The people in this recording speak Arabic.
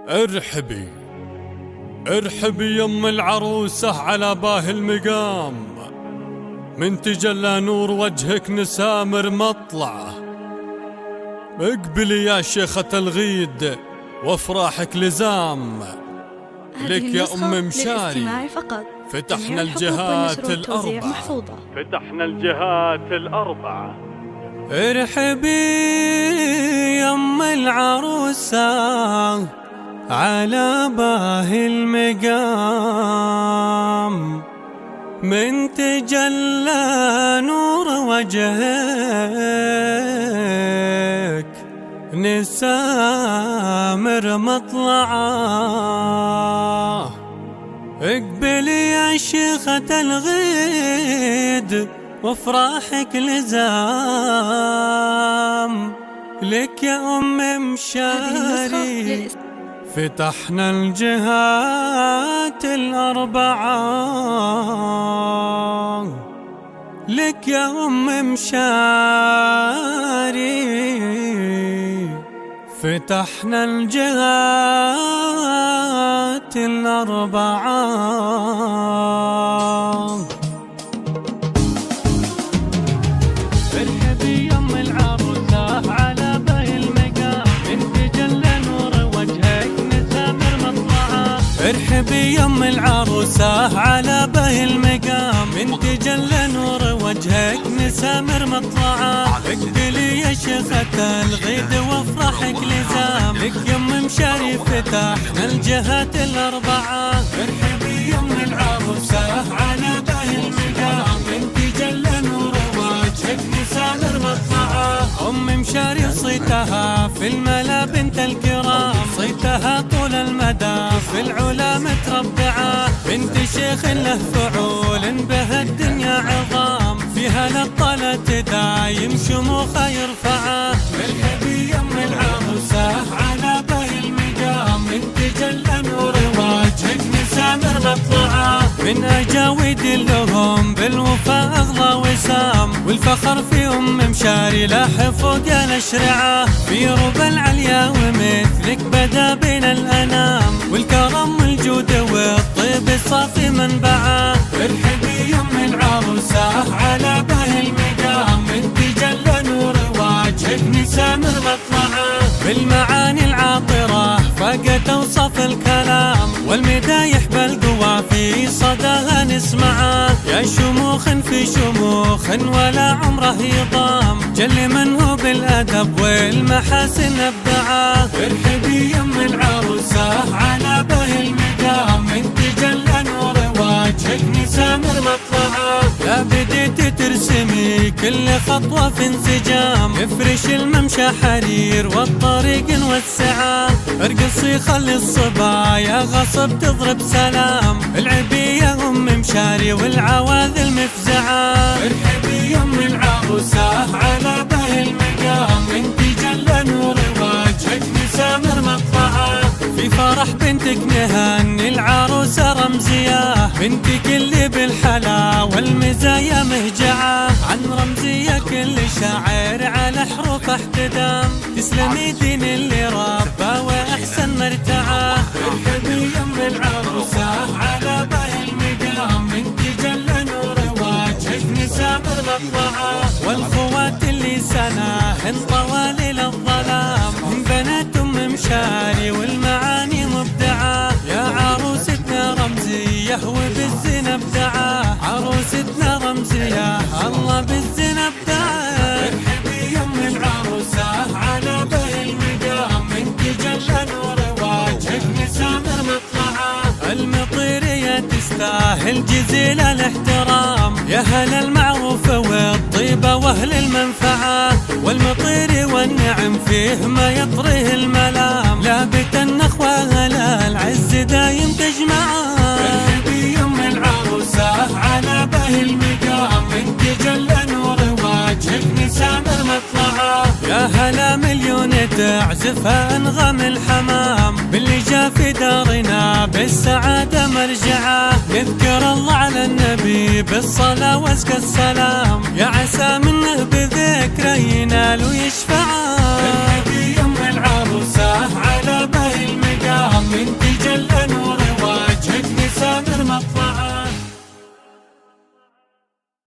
ارحبي ارحبي يم العروسة على باه المقام، من تجلى نور وجهك نسامر مطلعه. اقبلي يا شيخة الغيد وافراحك لزام، لك يا أم مشاري فتحنا الجهات الأربعة. فتحنا الجهات الأربعة. ارحبي يم العروسة على باه المقام، من تجلى نور وجهك نسامر مطلعه. اقبلي يا شيخة الغيد وافراحك لزام، لك يا أم مشاري فتحنا الجهات الأربعة. لك يا أم مشاري فتحنا الجهات الأربعة. ارحبي يم العروسة على باه المقام، من تجلى نور وجهك نسامر مطلعه. ارحبي يم العروسة على باه المقام، من تجلى نور وجهك نسامر مطلعه. اقبلي يا شيخة الغيد وافرحك لزام، لك يم مشاري فتحنا الجهات الأربعة. ارحبي يم العروسة على باه المقام، من تجلى نور وجهك نسامر مطلعه. أم مشاري صيتها في الملا بنت الكرام، صيتها طول المدى في العلا متربعة. بنت شيخ له فعول به الدنيا عظام، فيها للطلة دايم شموخها يرفعه. ارحبي يم العروسة على باه المقام، من تجلى نور وجهك نسامر مطلعه. من أجاويد لهم بالوفا أغلى وسام، والفخر في أم مشاري لاح فوق الأشرعة. في ربى العليا ومثلك بدا بين الأنام، والكرم والجود والطيب الصافي منبعه. ارحبي يم العروسة على باه المقام، من تجلى نور وجهك نسامر مطلعه. بالمعاني العاطرة فاقت أوصاف الكلام، والمدايح بالقوى في صداها نسمعه. يا شموخ في شموخ ولا عمره يضام، جل من هو بالأدب والمحاسن أبدعه. ارحبي يم العروسة على باه المقام، من تجلى نور وجهك نسامر مطلعه. لا بديت ترسمي كل خطوة في انسجام، افرش الممشى حرير والطريق نوسعه. ارقصي خلي الصبايا غصب تضرب سلام، العبي يا أم مشاري والعواذل مفزعه. ارحبي يم العروسة على باه المقام، من تجلى نور وجهك نسامر مطلعه. في فرح بنتك نهني العروسة رمزية، بنتك اللي بالحلا والمزايا مهجعة. عن رمزية كل شاعر على حروف احتدام، تسلمي دين اللي ربى واحسن مرتعه. ارحبي يم العروسة على باه المقام، من تجلى نور وجهك نسامر مطلعه. والخوات اللي سناهن طوالي الظلام، من بنات أم مشاري والمعاني مبدعة. يا عروستنا رمزية وبالزين ابدعة، عروستنا رمزية الله بالزين ابدعة. ارحبي يم العروسة على باه المقام، من تجلى نور وجهك نسامر مطلعه. المطيرية تستاهل جزيل الاحترام، يا هل المعروف والطيبة واهل المنفعة. والمطير والنعم فيه ما يطريه الملام، لابت النخوة لا العز دايم تجمعه. ارحبي يم العروسة على باه المقام، من تجلى نور وجهك نسامر مطلعه. يا هلا مليون تعزفها انغام الحمام، باللي جا في دارنا بالسعادة مرجعه. نذكر الله على النبي بالصلاة وازكى السلام، يا عسى منه بذكره ينال ويشفعه. ارحبي يم العروسة على باه المقام، من